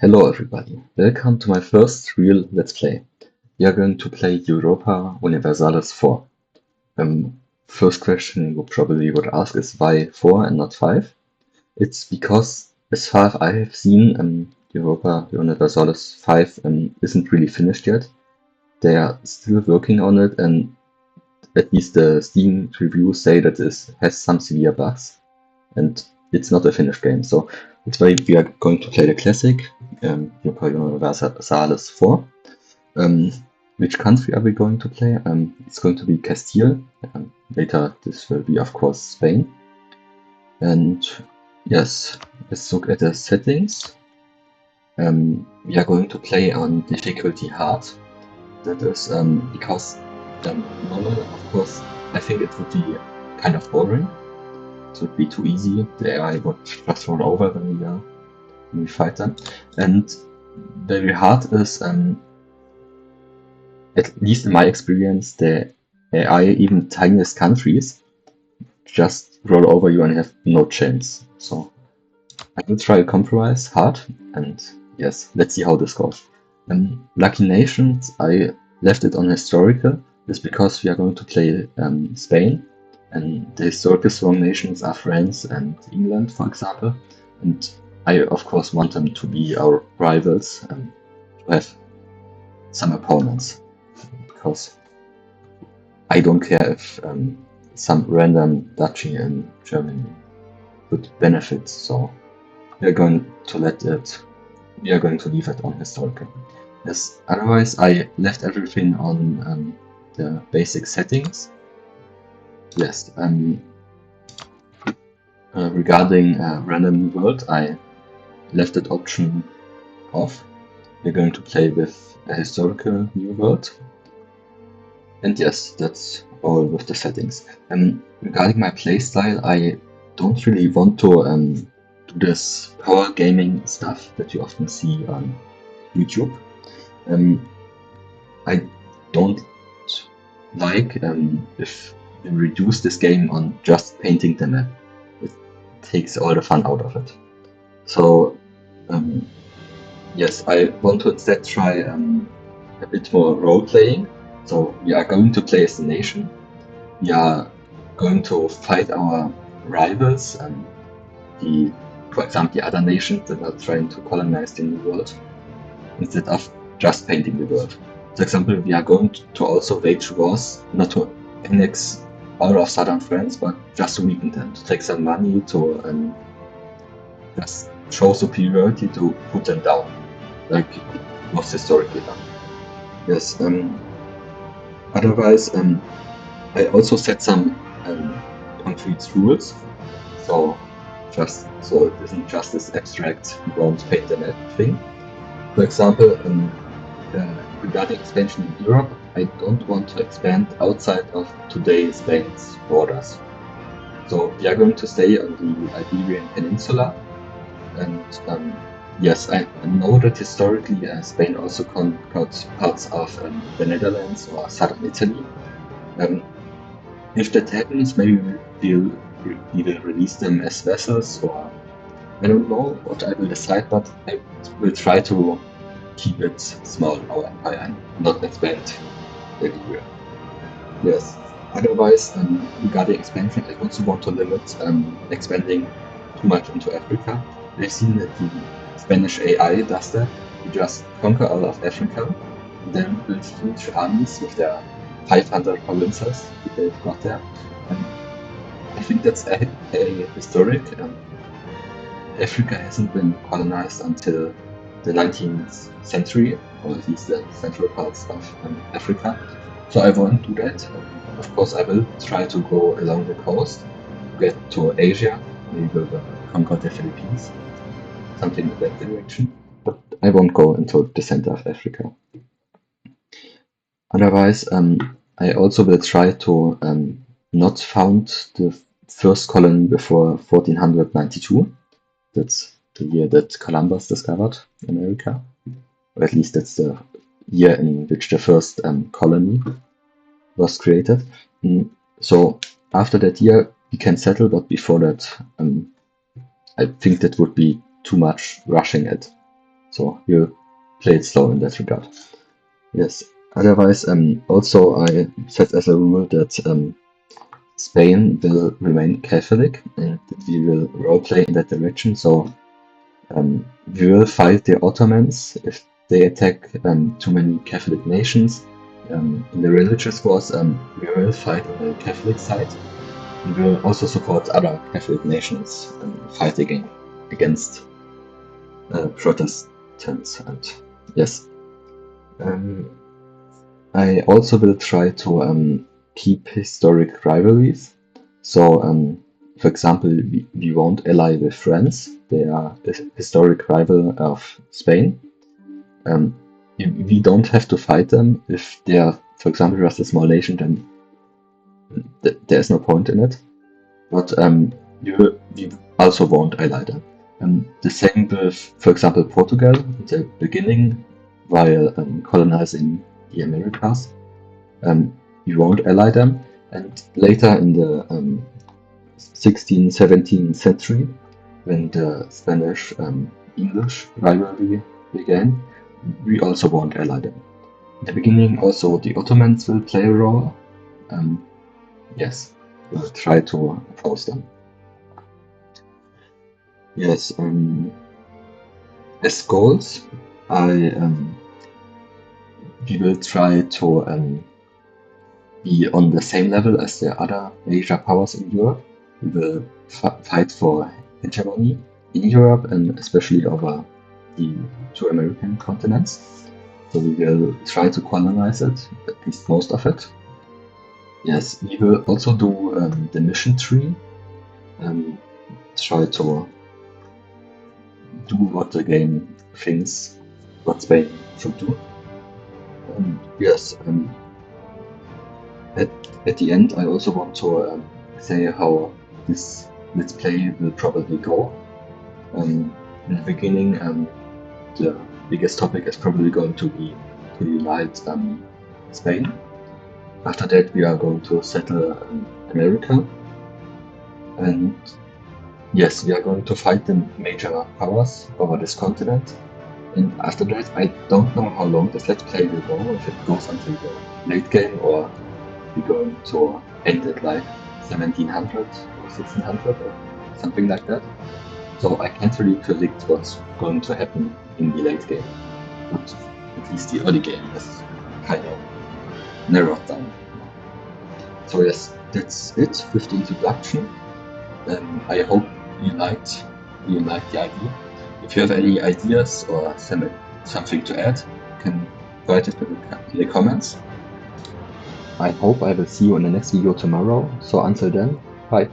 Hello everybody, welcome to my first real Let's Play. We are going to play Europa Universalis 4. First question you probably would ask is why 4 and not 5? It's because, as far as I have seen, Europa Universalis 5 isn't really finished yet. They are still working on it, and at least the Steam reviews say that it has some severe bugs, and it's not a finished game. So that's why we are going to play the classic, Europa Universalis 4. Which country are we going to play? It's going to be Castile. Later, this will be, of course, Spain. And yes, let's look at the settings. We are going to play on difficulty hard. That is because normal, of course, I think it would be kind of boring. It would be too easy. The AI would just roll over when we fight them. And very hard is, at least in my experience, the AI, even tiniest countries, just roll over you and have no chance. So I will try a compromise hard, and yes, let's see how this goes. Lucky Nations, I left it on historical, is because we are going to play Spain, and the historical strong nations are France and England, for example, and I of course want them to be our rivals and to have some opponents, because I don't care if some random duchy in Germany would benefit, so we are going to leave it on historical. Yes, otherwise I left everything on the basic settings. Yes, regarding random new world, I left that option off. We're going to play with a historical new world. And yes, that's all with the settings. Regarding my playstyle, I don't really want to do this power gaming stuff that you often see on YouTube. I don't like if you reduce this game on just painting the map. It takes all the fun out of it. So yes, I want to instead try a bit more role playing. So we are going to play as a nation. We are going to fight our rivals, for example, the other nations that are trying to colonize the new world, instead of just painting the world. For example, we are going to also wage wars, not to annex all of southern France, but just to weaken them, to take some money, to just show superiority, to put them down, like most historically done. Yes. Otherwise, I also set some concrete rules. So it isn't just this abstract "we won't paint the map" thing. For example, regarding expansion in Europe, I don't want to expand outside of today's Spain's borders. So we are going to stay on the Iberian Peninsula, and yes, I know that historically Spain also conquered parts of the Netherlands or southern Italy. If that happens, maybe we will release them as vessels, or I don't know what I will decide, but I will try to keep it small, our empire, and not expand everywhere. Yes. Otherwise, regarding expansion, I also want to limit expanding too much into Africa. I've seen that the Spanish AI does that. You just conquer all of Africa, and then build huge armies with their 500 provinces that they've got there. I think that's a historic. Africa hasn't been colonized until the 19th century, or at least the central parts of Africa. So I won't do that. Of course, I will try to go along the coast, get to Asia, maybe we'll conquer the Philippines, something in that direction. But I won't go into the center of Africa. Otherwise, I also will try to not found the first colony before 1492. That's the year that Columbus discovered America, or at least that's the year in which the first colony was created. So after that year we can settle, but before that I think that would be too much rushing it. So you play it slow in that regard. Yes. Otherwise, also I set as a rule that Spain will remain Catholic and that we will roleplay in that direction. So we will fight the Ottomans if they attack too many Catholic nations. In the religious wars, we will fight on the Catholic side. We will also support other Catholic nations fighting against Protestants. And yes, I also will try to keep historic rivalries. So, for example, we won't ally with France. They are a historic rival of Spain. We don't have to fight them. If they are, for example, just a small nation, then there's no point in it. But we also won't ally them. The same with, for example, Portugal at the beginning, while colonizing the Americas. We won't ally them. And later in the 16th, 17th century, when the Spanish-English rivalry began, we also won't ally them. In the beginning, also the Ottomans will play a role. Yes, we'll try to oppose them. Yes, as goals, we will try to be on the same level as the other major powers in Europe. We will fight for hegemony in Europe and especially over the two American continents. So we will try to colonize it, at least most of it. Yes, we will also do the mission tree and try to do what the game thinks what Spain should do. Yes, at the end, I also want to say how this let's play will probably go. In the beginning, the biggest topic is probably going to be to unite Spain. After that, we are going to settle America, and yes, we are going to fight the major powers over this continent. And after that, I don't know how long this let's play will go, if it goes until the late game or we're going to end it like 1700 or 1600 or something like that. So I can't really predict what's going to happen in the late game, but at least the early game is kind of narrowed down. So yes, that's it with the introduction. I hope you liked the idea. If you have any ideas or something to add, you can write it in the comments. I hope I will see you in the next video tomorrow. So until then, bye.